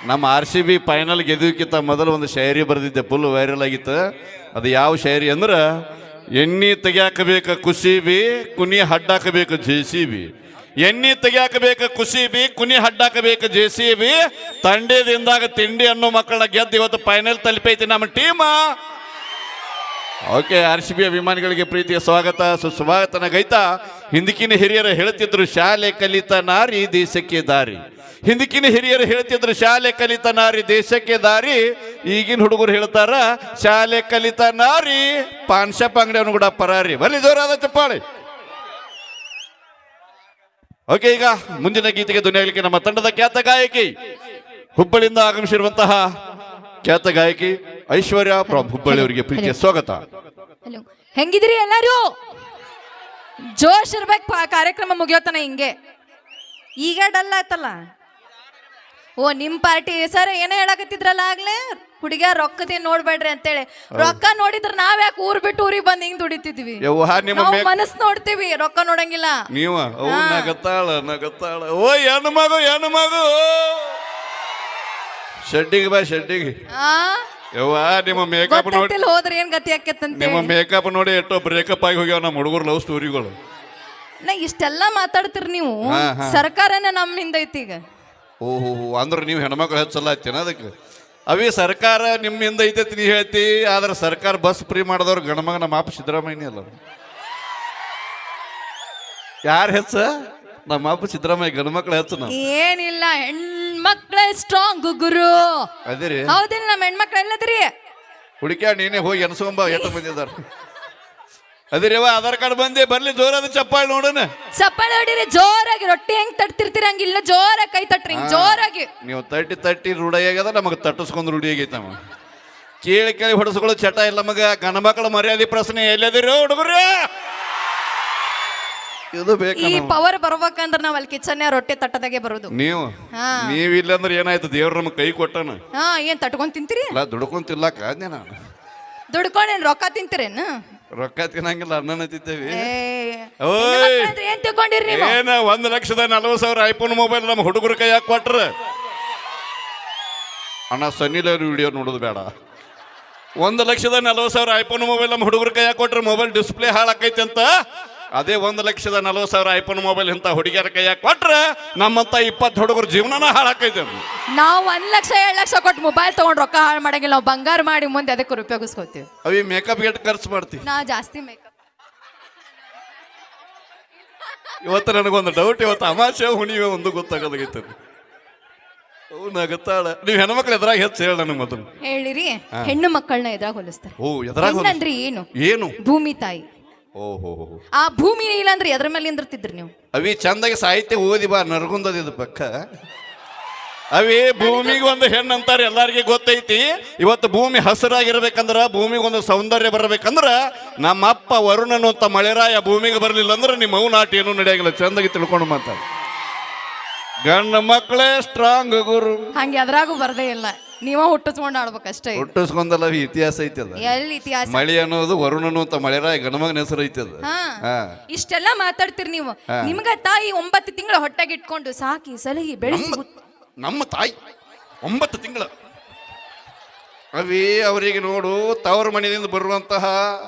ನಮ್ಮ RCB final ಗೆದ್ದುಕ್ಕಿಂತ ಮೊದಲು ಒಂದು ಶಾಯರಿ ಬರೆದಿದ್ದೆ, ಫುಲ್ ವೈರಲ್ ಆಗಿತ್ತು. ಅದು ಯಾವ ಶಾಯರಿ ಅಂದ್ರೆ, ಎಣ್ಣೆ ತೆಗ್ಯಾಕಬೇಕ ಕುಸಿಬಿ, ಕುನಿ ಹಡ್ಡಾಕಬೇಕು JCB. ಎಣ್ಣೆ ತೆಗ್ಯಾಕಬೇಕ ಕುಸಿಬಿ, ಕುನಿ ಹಡ್ಡಾಕಬೇಕು JCB. ತಂಡೇದಿಂದಾಗ ತಿಂಡಿ ಅನ್ನೋ ಮಕ್ಕಳನ್ನ ಗೆದ್ದು ಇವತ್ತು ಫೈನಲ್ ತಲುಪೈತಿ ನಮ್ಮ ಟೀಮ್. ಓಕೆ, RCB ಅಭಿಮಾನಿಗಳಿಗೆ ಪ್ರೀತಿಯ ಸ್ವಾಗತ, ಸುಸ್ವಾಗತನ ಗೈತಾ. ಹಿಂದಕಿನ ಹಿರಿಯರು ಹೇಳ್ತಿದ್ರು, ಶಾಲೆ ಕಲಿತ ನಾರಿ ದೇಶಕ್ಕೆ ದಾರಿ. ಹಿಂದಕಿನ ಹಿರಿಯರು ಹೇಳ್ತಿದ್ರು, ಶಾಲೆ ಕಲಿತ ನಾರಿ ದೇಶಕ್ಕೆ ದಾರಿ. ಈಗಿನ ಹುಡುಗರು ಹೇಳ್ತಾರ, ಶಾಲೆ ಕಲಿತ ನಾರಿ ಪಾನ್ ಶಾಪ್ ಅಂಗಡಿಯವನು ಕೂಡ ಪರಾರಿ. ಬನ್ನಿ ಜೋರಾದ ಚಪ್ಪಾಳೆ. ಓಕೆ, ಈಗ ಮುಂದಿನ ಗೀತೆಗೆ ಧ್ವನಿಯಾಗಲಿಕ್ಕೆ ನಮ್ಮ ತಂಡದ ಖ್ಯಾತ ಗಾಯಕಿ, ಹುಬ್ಬಳ್ಳಿಯಿಂದ ಆಗಮಿಸಿರುವಂತಹ ಖ್ಯಾತ ಗಾಯಕಿ ಐಶ್ವರ್ಯ ಫ್ರಮ್ ಹುಬ್ಬಳ್ಳಿ ಅವರಿಗೆ ಪ್ರೀತಿಯ ಸ್ವಾಗತ. ಹೆಂಗಿದಿರಿ ಎಲ್ಲರೂ? ಜೋಶ್ ಇರ್ಬೇಕು, ಕಾರ್ಯಕ್ರಮ ಮುಗಿಯೋತನ ಹಿಂಗೆ. ಈಗ ಡಲ್ ಆಯ್ತಲ್ಲ. ಓ, ನಿಮ್ ಪಾರ್ಟಿ ಸರ್ ಏನೋ ಹೇಳಕತ್ತಿದ್ರಲ್ಲ ಆಗ್ಲೇ, ಹುಡುಗ ರೊಕ್ಕದೇ ನೋಡ್ಬೇಡ್ರಿ ಅಂತೇಳಿ. ರೊಕ್ಕ ನೋಡಿದ್ರ ನಾವ್ ಯಾಕೆ ಊರ್ ಬಿಟ್ಟು ಊರಿಗೆ ಬಂದ್ ಹಿಂಗ್ ದುಡಿತಿದ್ವಿ? ಮನಸ್ ನೋಡ್ತೀವಿ, ರೊಕ್ಕ ನೋಡಂಗಿಲ್ಲ. ನೀವು ನಗತ್ತಾಳ ಓ ಹೆಣ್ಣು ಮಗು ಶೆಡ್ಡಿಗೆ ಬಾ ಶೆಡ್ಡಿಗೆ. ಯವ್ವ, ನಿಮ್ಮ ಮೇಕಪ್ ನೋಡಿ ಹೋದ್ರೆ ಏನ್ ಗತಿ ಆಕೇತಂತ. ನಿಮ್ಮ ಮೇಕಪ್ ನೋಡಿ ಎಷ್ಟೋ ಬ್ರೇಕಪ್ ಆಗಿ ಹೋಗ್ಯಾವ ನಮ್ಮ ಹುಡುಗರು ಲವ್ ಸ್ಟೋರಿಗಳು. ನಾ ಇಷ್ಟೆಲ್ಲ ಮಾತಾಡ್ತಿರ್ ನೀವು, ಸರ್ಕಾರನೇ ನಮ್ಮಿಂದ ಐತಿ ಈಗ. ಓಹೋ, ಅಂದ್ರೆ ನೀವು ಹೆಣ್ಮಕ್ಳು ಹೆಚ್ಚಲ್ಲ ಐತೇನ ಅದಕ್ಕೆ? ಅವೇ ಸರ್ಕಾರ ನಿಮ್ಮಿಂದ ಐತೈತಿ ನೀ ಹೇಳ್ತಿ, ಆದ್ರೆ ಸರ್ಕಾರ ಬಸ್ ಫ್ರೀ ಮಾಡಿದವ್ರು ಗಣಮಗ ನಮ್ಮ ಅಪ್ಪ ಸಿದ್ದರಾಮಯ್ಯ ಅಲ್ಲ. ಯಾರು ಹೆಚ್ಚ? ನಮ್ಮ ಅಪ್ಪ ಸಿದ್ದರಾಮಯ್ಯ. ಗಣಮಕ್ಳು ಹೆಚ್ಚು ನಾವು ಏನಿಲ್ಲ, ಹೆಣ್ಮಕ್ಳೇ ಸ್ಟ್ರಾಂಗ್ ಗುರು. ಅದಿರಿ ಹೌದಿಲ್ಲ? ನಮ್ಮ ಹೆಣ್ಮಕ್ಳು ಎಲ್ಲದ್ರಿ? ಹುಡುಕ್ಯಾ ನೀನೇ ಹೋಗಿ ಎನ್ಸ್ಕೊಂಬ ಎಷ್ಟು ಬಂದಿದಾರ. ಅದಿರಿವ ಆಧಾರ್ ಕಾರ್ಡ್ ಬಂದೆ, ಬರ್ಲಿ ಜೋರಾದ ಚಪ್ಪಾಳಿ ನೋಡೋಣ. ಚಪ್ಪಾಳಿ ಹೊಡಿರಿ ಜೋರಾಗಿ. ರೊಟ್ಟಿ ಹೆಂಗ್ ತಟ್ತಿರ್ತೀರ ಹಂಗಿಲ್ಲ, ಜೋರಾಗಿ ಕೈ ತಟ್ರಿ ಜೋರಾಗಿ. ನೀವು ತಟ್ಟಿ ರೂಢಿ ಆಗ್ಯದ, ನಮಗೆ ತಟ್ಟಿಸ್ಕೊಂಡು ರೂಢಿ ಆಗೈತೆ. ನಮ್ಮ ಕೇಳಿ ಹೊಡೆಸ್ಕೊಳ್ಳೋ ಚಟ ಇಲ್ಲ ಮಗ. ಗಣಮಕ್ಳ ಮರ್ಯಾದೆ ಪ್ರಶ್ನೆ ಎಲ್ಲದಿರೋ ಹುಡುಗರು? ಇದು ಬೇಕು. ಈ ಪವರ್ ಬರ್ಬೇಕಂದ್ರ ನಾವ್ ಅಲ್ಲಿ ಕಿಚನ್ ರೊಟ್ಟಿ ತಟ್ಟದಾಗೆ ಬರೋದು. ನೀವಿಲ್ಲ ಅಂದ್ರೆ ಏನಾಯ್ತು? ದೇವ್ರ ನಮ್ಗೆ ಕೈ ಕೊಟ್ಟನ. ಏನ್ ತಟ್ಕೊಂಡ್ ತಿಂತೀರಿ? ಅಲ್ಲ, ದುಡ್ಕೊಂಡ್ ತಿನ್ಲಾಕ ನಾನು. ದುಡ್ಕೊಂಡೇನ್ ರೊಕ್ಕ ತಿಂತೀರೇನು? ರೊಕ್ಕ ತಿನ್ನಂಗಿಲ್ಲ, ಅನ್ನನ ತಿಂತೇವಿ. ಏನ್ ತಿಳ್ಕೊಂಡಿರಿ ನೀವು? ಏನ 1,40,000 ಐಫೋನ್ ಮೊಬೈಲ್ ನಮ್ಮ ಹುಡುಗರ ಕೈ ಹಾಕಿ ಕೊಟ್ರ. ಅಣ್ಣ ಸನ್ನಿ ಲಿಯೋನ್ ವಿಡಿಯೋ ನೋಡೋದು ಬೇಡ. 1,40,000 ಐಫೋನ್ ಮೊಬೈಲ್ ನಮ್ಮ ಹುಡುಗರ ಕೈ ಹಾಕಿ ಕೊಟ್ರೆ ಮೊಬೈಲ್ ಡಿಸ್ಪ್ಲೇ ಹಾಳಾಕೈತಿ ಅಂತ. ಅದೇ 1,40,000 ಐಫೋನ್ ಮೊಬೈಲ್ ಇಂತ ಹುಡುಗಿಯರ ಕೈಯಾಗ ಕೊಟ್ರೆ ನಮ್ಮಂತ 20 ಹುಡುಗರ ಜೀವನನ ಹಾಳಾಕೈತೆ. ನಾವು 1 ಲಕ್ಷ 2 ಲಕ್ಷ ಕೊಟ್ಟು ಮೊಬೈಲ್ ತಗೊಂಡ್ ರೊಕ್ಕ ಹಾಳು ಮಾಡಂಗಿಲ್ಲ. ನಾವು ಬಂಗಾರ ಮಾಡಿ ಮುಂದೆ ಅದಕ್ಕೆ ಉಪಯೋಗಿಸ್ಕೋತೀವಿ. ಅವಿ ಮೇಕಪ್ ಗೆಟ್ ಖರ್ಚು ಮಾಡ್ತೀವಿ. ನಾ ಜಾಸ್ತಿ ಮೇಕಪ್. ಇವತ್ತು ನನಗೊಂದು ಡೌಟ್, ಇವತ್ತು ಅಮಾಶೆ ಹುಣಿವೆ ಒಂದು ಗೊತ್ತಾಗೋದಾಗೈತೆ. ನಗತ್ತಾಳ. ನೀವು ಹೆಣ್ಮಕ್ಳು ಎದುರಾಗ ಹೆಚ್ಚು ಹೇಳ ನನಗೆ ಮೊದಲು ಹೇಳಿರಿ. ಹೆಣ್ಣು ಮಕ್ಕಳನ್ನ ಎದುರಾಗ ಹೋಲಿಸ್ತಾರೆ. ಓ, ಎದುರಾಗ ಅಂದ್ರೆ ಏನು? ಭೂಮಿ ತಾಯಿ. ಓಹೋ, ಆ ಭೂಮಿ ಇಲ್ಲ ಅಂದ್ರೆ ಎದ್ರ ಮೇಲೆ ನಿಂದಿರ್ತಿದ್ರಿ ನೀವು? ಅವಿ ಚಂದಾಗಿ ಸಾಹಿತ್ಯ ಓದಿ ಬಾ, ನರಗುಂದದ ಪಕ್ಕ. ಅವೇ ಭೂಮಿಗೆ ಒಂದು ಹೆಣ್ಣು ಅಂತಾರೆ, ಎಲ್ಲಾರಿಗೆ ಗೊತ್ತೈತಿ. ಇವತ್ತು ಭೂಮಿ ಹಸಿರಾಗಿರ್ಬೇಕಂದ್ರ, ಭೂಮಿಗೆ ಒಂದು ಸೌಂದರ್ಯ ಬರಬೇಕಂದ್ರ, ನಮ್ಮ ಅಪ್ಪ ವರುಣನು ಅಂತ ಮಳೆರಾಯ ಭೂಮಿಗೆ ಬರಲಿಲ್ಲ ಅಂದ್ರೆ ನಿಮ್ಮ ಅವು ನಾಟಿ ಏನೂ ನಡೆಯಾಗಿಲ್ಲ. ಚಂದಾಗಿ ತಿಳ್ಕೊಂಡು ಮಾತಾಡ. ಗಂಡ ಮಕ್ಕಳೇ ಸ್ಟ್ರಾಂಗ್ ಗುರು. ಹಂಗೆ ಅದ್ರಾಗೂ ಬರ್ದೇ ಇಲ್ಲ, ನೀವ ಹುಟ್ಟಿಸ್ಕೊಂಡು ಆಡ್ಬೇಕಷ್ಟೇ. ಹುಟ್ಟಿಸ್ಕೊಂಡಲ್ಲ, ಇತಿಹಾಸ ಐತಿ ಅದ. ಎಲ್ಲಿ ಇತಿಹಾಸ? ಮಳಿ ಅನ್ನೋದು ವರುಣನು ಅಂತ ಮಳೆರಾಯ ಗಣಮಗನ ಹೆಸರು ಐತಿ ಅದ. ಇಷ್ಟೆಲ್ಲ ಮಾತಾಡ್ತೀರಿ ನೀವು. ನಿಮ್ಗ ತಾಯಿ 9 ತಿಂಗಳ ಹೊಟ್ಟೆಗೆ ಇಟ್ಕೊಂಡು ಸಾಕಿ ಸಲಹಿ ಬೆಳೆಸಿ. ನಮ್ಮ ತಾಯಿ 9 ತಿಂಗಳ. ಅವೇ ಅವರಿಗೆ ನೋಡು, ತವರ ಮನೆಯಿಂದ ಬರುವಂತಹ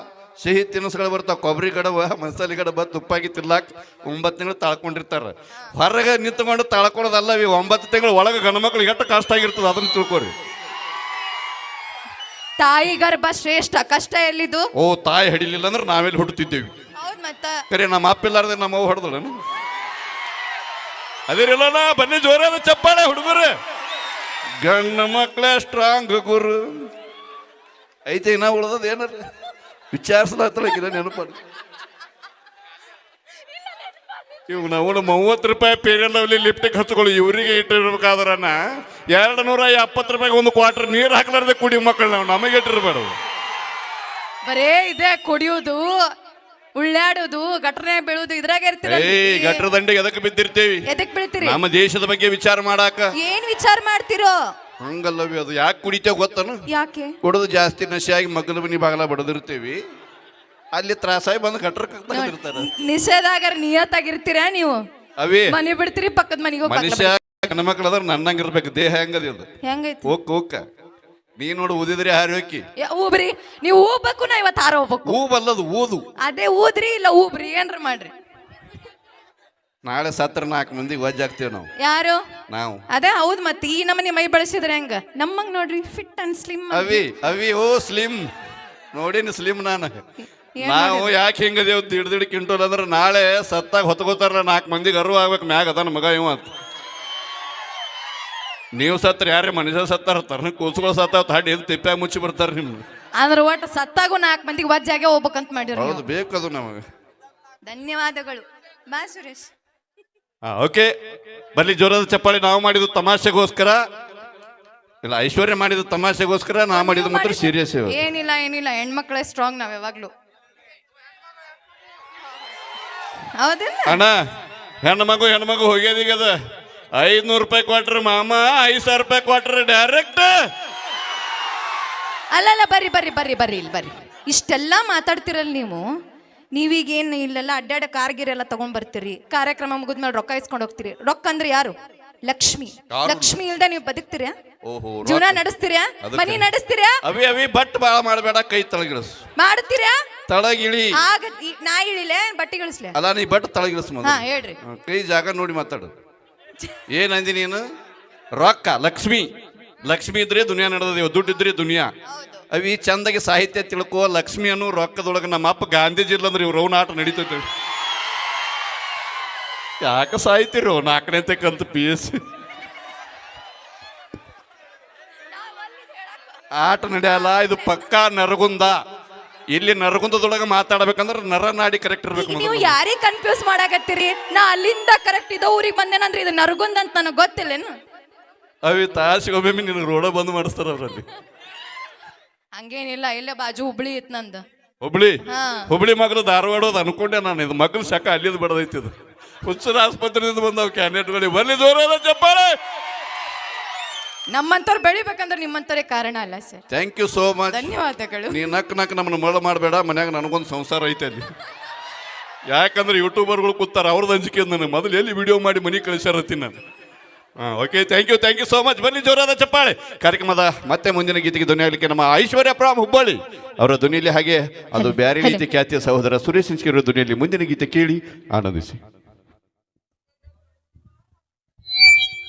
ಸಿಹಿ ತಿನಿಸುಗಳು ಬರ್ತಾವ. ಕೊಬ್ಬರಿ ಗಡವ, ಮಸಾಲೆ ಗಡಬ, ತುಪ್ಪಾಗಿ ತಿರ್ಲಾಕ 9 ತಿಂಗಳು ತಾಳ್ಕೊಂಡಿರ್ತಾರ. ಹೊರಗೆ ನಿಂತ್ಕೊಂಡು ತಾಳ್ಕೊಳ್ಳೋದಲ್ಲ. 9 ತಿಂಗಳು ಒಳಗೆ ಗಣಮಕ್ಳು ಎಷ್ಟು ಕಷ್ಟ ಆಗಿರ್ತದೆ ಅದನ್ನ ತಿಳ್ಕೊರಿ. ತಾಯಿ ಗರ್ಭ ಶ್ರೇಷ್ಠ, ಕಷ್ಟ ಎಲ್ಲಿದು? ಓ, ತಾಯಿ ಹಿಡಿಲಿಲ್ಲ ಅಂದ್ರೆ ನಾವೆಲ್ಲಿ ಹುಟ್ಟುತ್ತಿದ್ದೇವಿ. ಹೌದ್ ಮತ್ತ. ಕರೆ ನಮ್ಮ ಅಪ್ಪಿಲ್ಲಾರ್ದೆ ನಮ್ಮ ಅವ್ವ ಹೊಡೆದಳನು? ಅದಿರಲ್ಲ. ಬನ್ನಿ ಜೋರಾದ ಚಪ್ಪಾಳೆ ಹುಡುಗರು. ಗಂಡ ಮಕ್ಕಳೇ ಸ್ಟ್ರಾಂಗ್ ಗುರು. ಐತೆ ನಾ ಉಳ್ದದ ಏನಾರ ವಿಚಾರಿಸ್ಲಾತಲ್ಲ ನೆನಪಡ. ಇವ್ ನಾವು 30 ರೂಪಾಯಿ ಪೇರಿಯಲ್ ಲವ್ಲಿ ಲಿಫ್ಟಿಗೆ ಹಚ್ಕೊಳ್ಳಿ. ಇವರಿಗೆ ಇಟ್ಟಿರ್ಬೇಕಾದ್ರ 270 ರೂಪಾಯಿಗೆ ಒಂದು ಕ್ವಾರ್ಟರ್ ನೀರು ಹಾಕ್ಲಾರ್ದೆ ಕುಡಿ ಮಕ್ಕಳು ನಾವು ನಮಗೆ ಇಟ್ಟಿರ್ಬೇಡ. ಬರೇ ಇದೆ ಕುಡಿಯೋದು, ಉಳ್ಳಾಡೋದು, ಗಟ್ರನೆ ಬೀಳೋದು, ಇದ್ರಾಗ ಇರ್ತೀರ. ಗಟ್ರ ದಂಡಿಗೆ ಎದಕ್ಕೆ ಬಿದ್ದಿರ್ತೇವಿ? ಎದಕ್ ಬೀಳ್ತೀರಿ? ನಮ್ಮ ದೇಶದ ಬಗ್ಗೆ ವಿಚಾರ ಮಾಡಾಕ. ಏನ್ ವಿಚಾರ ಮಾಡ್ತಿರೋ? ಹಂಗಲ್ಲವಿ, ಅದು ಯಾಕೆ ಕುಡಿತೇವೆ ಗೊತ್ತನು? ಯಾಕೆ? ಕುಡಿದು ಜಾಸ್ತಿ ನಶೆಯಾಗಿ ಮಗ್ಗಲ ಮನಿ ಬಾಗಲ ಬಡದಿರ್ತೇವಿ. ಅಲ್ಲಿ ತ್ರಾಸಾಗಿ ಬಂದು ಗಟ್ರಕ್ಕೆ ತಗದಿರ್ತಾರೆ. ನಿಷೇಧಾಗರ ನಿಯತ್ತಾಗಿರ್ತೀರಾ ನೀವು? ಅವೇ ಮನೆ ಬಿಡ್ತೀರಿ, ಪಕ್ಕದ ಮನೆಗೆ ಮನುಷ್ಯ ಹೆಣ್ಮಕ್ಳು ಅದ್ರ ನನ್ನಂಗಿರ್ಬೇಕು ದೇಹ ಹೆಂಗದ ಅದು ಹೆಂಗೈತಿ ಹೋಕ್ಕ ನೀ ನೋಡು ಊದಿದ್ರೆ ಯಾರು ಹೋಕ್ಕಿ ಊಬ್ರಿ ನೀವು ಊಬೇಕು ನಾ ಇವತ್ತು ಹಾರ ಹೋಗ್ಬೇಕು ಊಬಲ್ಲದು ಊದು ಅದೇ ಊದ್ರಿ ಇಲ್ಲ ಊಬ್ರಿ ಏನ್ರ ಮಾಡ್ರಿ ನಾಳೆ ಸತ್ರ 4 ಮಂದಿಗೆ ವಜ್ಜ ಆಗ್ತೇವೆ ನಾವು ಯಾರು ನಾವು ಅದೇ ಹೌದ್ ಮತ್ತೆ ಈ ನಮ್ಮನೆ ಮೈ ಬಳಸಿದ್ರೆ ಹೆಂಗ ನಮ್ಮಂಗ್ ನೋಡ್ರಿ ಫಿಟ್ ಅಂಡ್ ಸ್ಲಿಮ್ ಅವಿ ಓ ಸ್ಲಿಮ್ ನೋಡಿನಿ ಸ್ಲಿಮ್ ನಾನು ನಾವು ಯಾಕೆ ಹಿಂಗದೇವ್ ದಿಡ್ ಕಿಂಟೋಲ್ ಅಂದ್ರೆ ನಾಳೆ ಸತ್ತಾಗ ಹೊತ್ಕೋತಾರ 4 ಮಂದಿಗೆ ಅರು ಆಗ್ಬೇಕು ಮ್ಯಾಗ ಅದನ್ನ ಮಗ ಇವ ಅಂತ ನೀವು ಸತ್ರ ಯಾರೇ ಮನುಷ್ಯ ಸತ್ತಾರ ತರ್ನ ಕೂಸ್ಗಳು ಸತ್ತಾವ ಹಾಡಿ ತಿಪ್ಪಾಗ ಮುಚ್ಚಿ ಬರ್ತಾರ ನಿಮ್ಗೆ ಅಂದ್ರೆ ಒಟ್ಟು ಸತ್ತಾಗೂ 4 ಮಂದಿಗೆ ವಜ್ಜಾಗೆ ಹೋಗ್ಬೇಕಂತ ಮಾಡಿರಿ ಹೌದು ಬೇಕದು ನಮಗೆ ಧನ್ಯವಾದಗಳು ಬಾ ಸುರೇಶ್ ಓಕೆ ಬರ್ಲಿ ಜೋರದ ಚಪ್ಪಾಳಿ ನಾವು ಮಾಡಿದ್ದು ತಮಾಷೆಗೋಸ್ಕರ ಇಲ್ಲ ಐಶ್ವರ್ಯ ಮಾಡಿದ್ದು ತಮಾಷೆಗೋಸ್ಕರ ನಾ ಮಾಡಿದ್ದು ಮಾತ್ರ ಸೀರಿಯಸ್ ಏನಿಲ್ಲ ಹೆಣ್ಮಕ್ಳೇ ಸ್ಟ್ರಾಂಗ್ ನಾವ್ ಯಾವಾಗ್ಲೂ ಹೌದಿಲ್ಲ ಅಣ್ಣ ಹೆಣ್ಮಗು ಹೋಗ್ಯದೀಗದ 500 ರೂಪಾಯಿ ಕೊಟ್ರಿ ಮಾಮ 5,000 ರೂಪಾಯಿ ಕೊಟ್ರಿ ಡೈರೆಕ್ಟ್ ಅಲ್ಲಲ್ಲ ಬರ್ರಿ ಇಲ್ಲಿ ಬರ್ರಿ ಇಷ್ಟೆಲ್ಲ ಮಾತಾಡ್ತಿರಲ್ಲ ನೀವೀಗೇನು ಇಲ್ಲೆಲ್ಲ ಅಡ್ಡಾಡ ಕಾರ್ಗಿರೆಲ್ಲ ತಗೊಂಡ್ ಬರ್ತೀರಿ ಕಾರ್ಯಕ್ರಮ ಮುಗಿದ್ಮೇಲೆ ರೊಕ್ಕ ಇಸ್ಕೊಂಡು ಹೋಗ್ತೀರಿ ರೊಕ್ಕ ಅಂದ್ರೆ ಯಾರು ಲಕ್ಷ್ಮಿ ಇಲ್ದ ನೀವು ಬದುಕ್ತೀರಾ ಜೀವನ ನಡೆಸ್ತೀರಾ ಮನಿ ನಡೆಸ್ತೀರಾ ಅವಿ ಬಟ್ ಬಾಳ ಮಾಡಬೇಡ ಕೈ ತಳಗಿಳಿಸ್ ಮಾಡ್ತೀರಾ ತಳಗಿಳಿ ಆಗ ನಾ ಇಳಿಲೆ ಬಟ್ಟೆ ಇಳಿಸ್ಲೆ ಅಲ್ಲ ನೀ ಬಟ್ ತಳಗಿಳಿಸ್ ಹಾ ಹೇಳ್ರಿ ಕೈ ಜಾಗ ನೋಡಿ ಮಾತಾಡು ಏನಂದಿ ನೀನು ರೊಕ್ಕ ಲಕ್ಷ್ಮಿ ಇದ್ರೆ ದುನಿಯಾ ನಡೆದೇವು ದುಡ್ಡಿದ್ರೆ ದುನಿಯಾ ಅವಿ ಚಂದಾಗಿ ಸಾಹಿತ್ಯ ತಿಳ್ಕೋ ಲಕ್ಷ್ಮಿ ಅನ್ನೋ ರೊಕ್ಕದೊಳಗೆ ನಮ್ಮ ಅಪ್ಪ ಗಾಂಧೀಜಿ ಇಲ್ಲ ಅಂದ್ರೆ ಇವ್ ರೌನಾಟ ನಡೀತೈತೆ ಯಾಕೆ ಸಾಹಿತ್ಯರು 4ನೇ ಕಲ್ತು PS ಆಟ ನಡೆಯಲ್ಲ ಇದು ಪಕ್ಕಾ ನರಗುಂದ ಇಲ್ಲಿ ನರಗುಂದದೊಳಗೆ ಮಾತಾಡ್ಬೇಕಂದ್ರೆ ನರನಾಡಿ ಕರೆಕ್ಟ್ ಇರ್ಬೇಕು ನೀವು ಯಾರಿಗೆ ಕನ್ಫ್ಯೂಸ್ ಮಾಡಾಕತ್ತೀರಿ ನಾ ಅಲ್ಲಿಂದ ಕರೆಕ್ಟ್ ಇದ ಊರಿಗೆ ಬಂದೇನಂದ್ರೆ ಇದು ನರಗುಂದ ಅಂತ ನನಗೆ ಗೊತ್ತಿಲ್ಲೇನು ಅವಿ ತಾಸಿಗೊಮ್ಮೆ ನಿನಗೆ ರೋಡ ಬಂದ್ ಮಾಡಿಸ್ತಾರ ಅವ್ರಲ್ಲಿ ಹಂಗೇನಿಲ್ಲ ಇಲ್ಲೇ ಬಾಜು ಹುಬ್ಳಿ ಇತ್ತು ನಂದು ಹುಬ್ಳಿ ಮಗಲು ಧಾರವಾಡೋದು ಅನ್ಕೊಂಡೆ ನಾನು ಇದು ಮಗಲು ಶಕ ಅಲ್ಲಿದ್ದು ಬಡದೈತಿ ಇದು ಹುಚ್ಚರ ಆಸ್ಪತ್ರೆಯಿಂದ ಬಂದವು ಕ್ಯಾಂಡಿಡೇಟ್ಗಳಿಗೆ ಬರ್ಲಿ ಜೋರಾದ ಚಪ್ಪಾಳೆ ನಮ್ಮಂತವ್ರು ಬೆಳಿಬೇಕಂದ್ರೆ ನಿಮ್ಮಂತವ್ರೆ ಕಾರಣ ಅಲ್ಲ sir thank you so much ಧನ್ಯವಾದಗಳು ನೀ ನಕ್ ನಮ್ಮನ್ನ ಮಳ ಮಾಡಬೇಡ ಮನ್ಯಾಗ ನನಗೊಂದು ಸಂಸಾರ ಐತೆ ಅಲ್ಲಿ ಯಾಕಂದ್ರೆ ಯೂಟ್ಯೂಬರ್ಗಳು ಕೂತಾರ ಅವ್ರದ್ದು ಅಂಜಿಕೆ ನನಗೆ ಮೊದಲು ಎಲ್ಲಿ ವಿಡಿಯೋ ಮಾಡಿ ಮನೆ ಕಳಿಸ್ಯಾರತ್ತೀನಿ ನಾನು okay thank you so much ಬನ್ನಿ ಜೋರಾದ ಚಪ್ಪಾಳೆ ಕಾರ್ಯಕ್ರಮದ ಮತ್ತೆ ಮುಂದಿನ ಗೀತೆಗೆ ಧ್ವನಿ ಆಗಲಿಕ್ಕೆ ನಮ್ಮ ಐಶ್ವರ್ಯ ಪ್ರಾಮ್ ಹುಬ್ಬಳ್ಳಿ ಅವರ ಧ್ವನಿಯಲ್ಲಿ ಹಾಗೆ ಅದು ಬ್ಯಾರೆ ರೀತಿ ಖ್ಯಾತಿಯ ಸಹೋದರ ಸುರೇಶ್ ಸಿಂಗ್ಸ್ಕಿ ಅವರ ಧ್ವನಿಯಲ್ಲಿ ಮುಂದಿನ ಗೀತೆ ಕೇಳಿ ಆನಂದಿಸಿ